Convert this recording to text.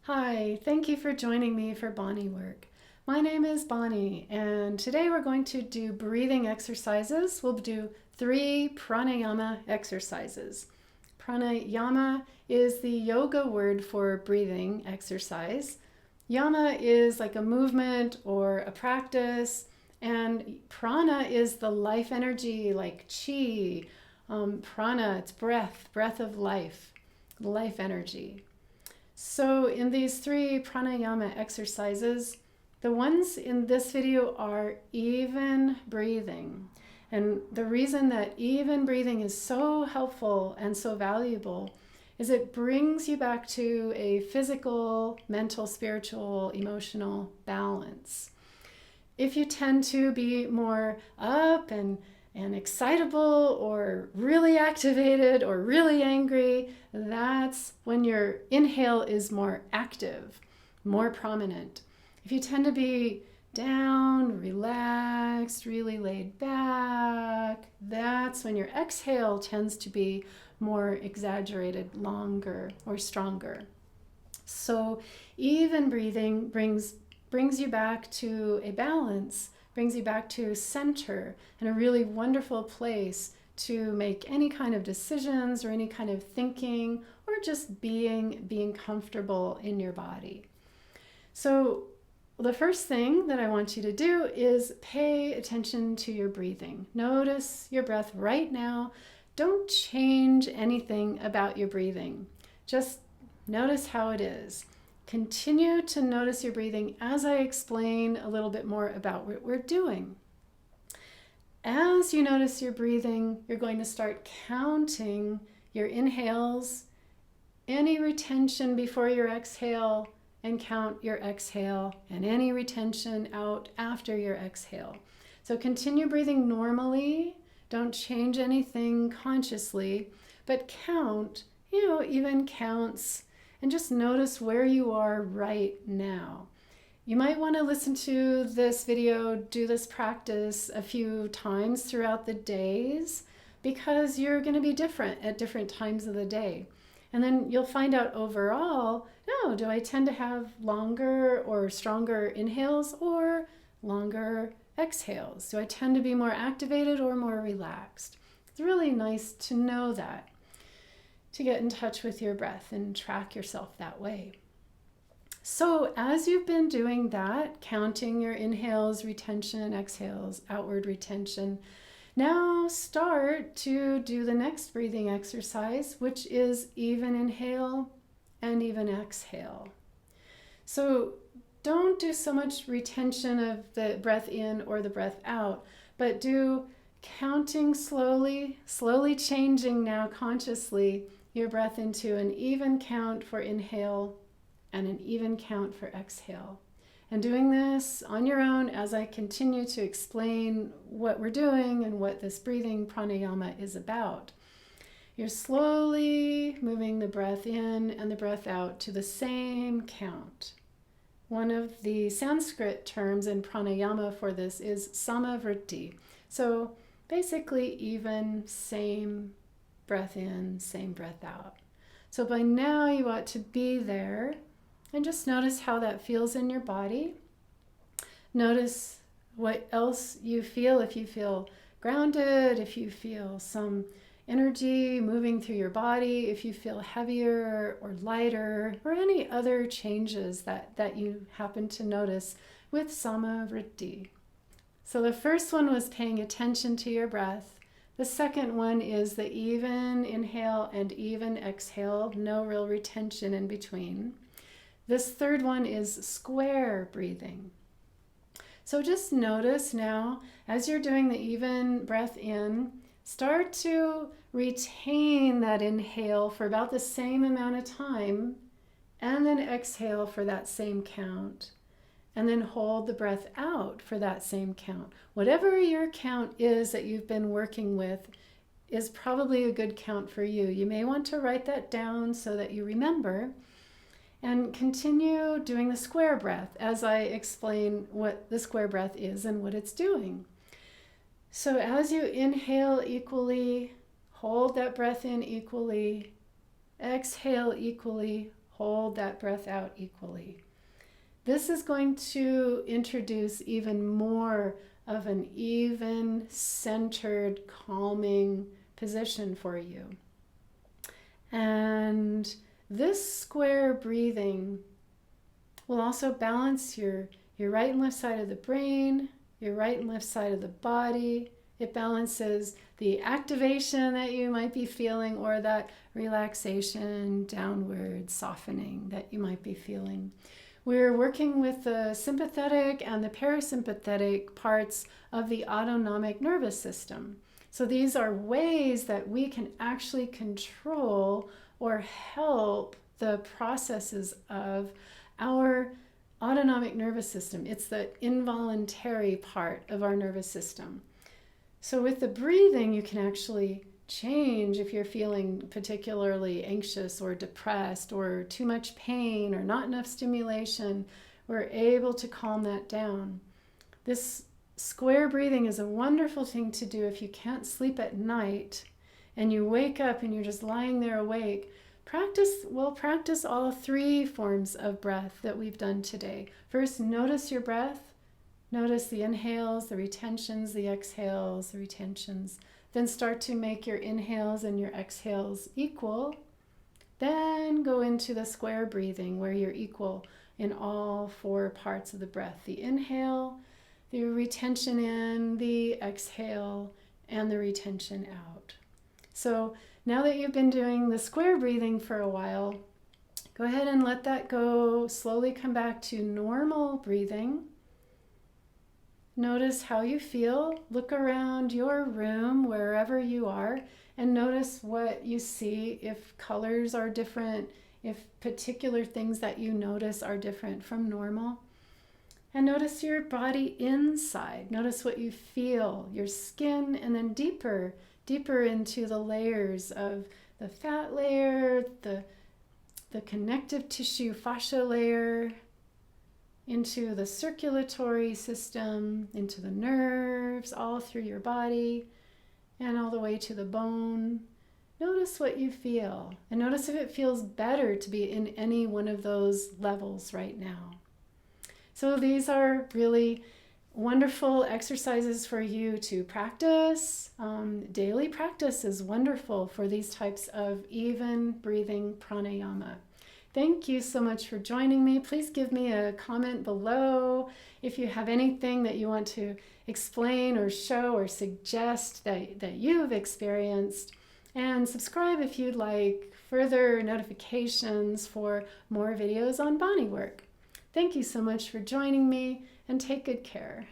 Hi, thank you for joining me for BonnieWork. My name is Bonnie, and today we're going to do breathing exercises. We'll do 3 pranayama exercises. Pranayama is the yoga word for breathing exercise. Yama is like a movement or a practice, and prana is the life energy like chi. Prana, it's breath of life energy. So in these 3 pranayama exercises, the ones in this video are even breathing. And the reason that even breathing is so helpful and so valuable is it brings you back to a physical, mental, spiritual, emotional balance. If you tend to be more up and excitable or really activated or really angry, that's when your inhale is more active, more prominent. If you tend to be down, relaxed, really laid back, that's when your exhale tends to be more exaggerated, longer, or stronger. So even breathing brings you back to a balance, brings you back to center and a really wonderful place to make any kind of decisions or any kind of thinking or just being comfortable in your body. So the first thing that I want you to do is pay attention to your breathing. Notice your breath right now. Don't change anything about your breathing. Just notice how it is. Continue to notice your breathing as I explain a little bit more about what we're doing. As you notice your breathing, you're going to start counting your inhales, any retention before your exhale, and count your exhale and any retention out after your exhale. So continue breathing normally. Don't change anything consciously, but count, even counts. And just notice where you are right now. You might want to listen to this video, do this practice a few times throughout the days because you're going to be different at different times of the day. And then you'll find out overall, do I tend to have longer or stronger inhales or longer exhales? Do I tend to be more activated or more relaxed? It's really nice to know that, to get in touch with your breath and track yourself that way. So as you've been doing that, counting your inhales, retention, exhales, outward retention, now start to do the next breathing exercise, which is even inhale and even exhale. So don't do so much retention of the breath in or the breath out, but do counting slowly changing now consciously your breath into an even count for inhale and an even count for exhale. And doing this on your own as I continue to explain what we're doing and what this breathing pranayama is about. You're slowly moving the breath in and the breath out to the same count. One of the Sanskrit terms in pranayama for this is Sama Vritti. So basically even, same breath in, same breath out. So by now you ought to be there, and just notice how that feels in your body. Notice what else you feel, if you feel grounded, if you feel some energy moving through your body, if you feel heavier or lighter, or any other changes that you happen to notice with Sama Vritti. So the first one was paying attention to your breath. The second one is the even inhale and even exhale, no real retention in between. This third one is square breathing. So just notice now, as you're doing the even breath in, start to retain that inhale for about the same amount of time, and then exhale for that same count. And then hold the breath out for that same count. Whatever your count is that you've been working with is probably a good count for you. You may want to write that down so that you remember. And continue doing the square breath as I explain what the square breath is and what it's doing. So as you inhale equally, hold that breath in equally, exhale equally, Hold that breath out equally. This is going to introduce even more of an even, centered, calming position for you. And this square breathing will also balance your right and left side of the brain, your right and left side of the body. It balances the activation that you might be feeling or that relaxation, downward softening that you might be feeling. We're working with the sympathetic and the parasympathetic parts of the autonomic nervous system. So these are ways that we can actually control or help the processes of our autonomic nervous system. It's the involuntary part of our nervous system. So with the breathing, you can actually change if you're feeling particularly anxious or depressed or too much pain or not enough stimulation. We're able to calm that down. This square breathing is a wonderful thing to do if you can't sleep at night and you wake up and you're just lying there awake. We'll practice all three forms of breath that we've done today. First, notice your breath. Notice the inhales, the retentions, the exhales, the retentions. Then start to make your inhales and your exhales equal. Then go into the square breathing where you're equal in all four parts of the breath. The inhale, the retention in, the exhale, and the retention out. So now that you've been doing the square breathing for a while, go ahead and let that go. Slowly come back to normal breathing. Notice how you feel. Look around your room, wherever you are, and notice what you see, if colors are different, if particular things that you notice are different from normal. And notice your body inside. Notice what you feel, your skin, and then deeper into the layers of the fat layer, the connective tissue fascia layer, into the circulatory system, into the nerves, all through your body, and all the way to the bone. Notice what you feel, and notice if it feels better to be in any one of those levels right now. So these are really wonderful exercises for you to practice. Daily practice is wonderful for these types of even breathing pranayama. Thank you so much for joining me. Please give me a comment below if you have anything that you want to explain or show or suggest that you've experienced. And subscribe if you'd like further notifications for more videos on BonnieWork. Thank you so much for joining me, and take good care.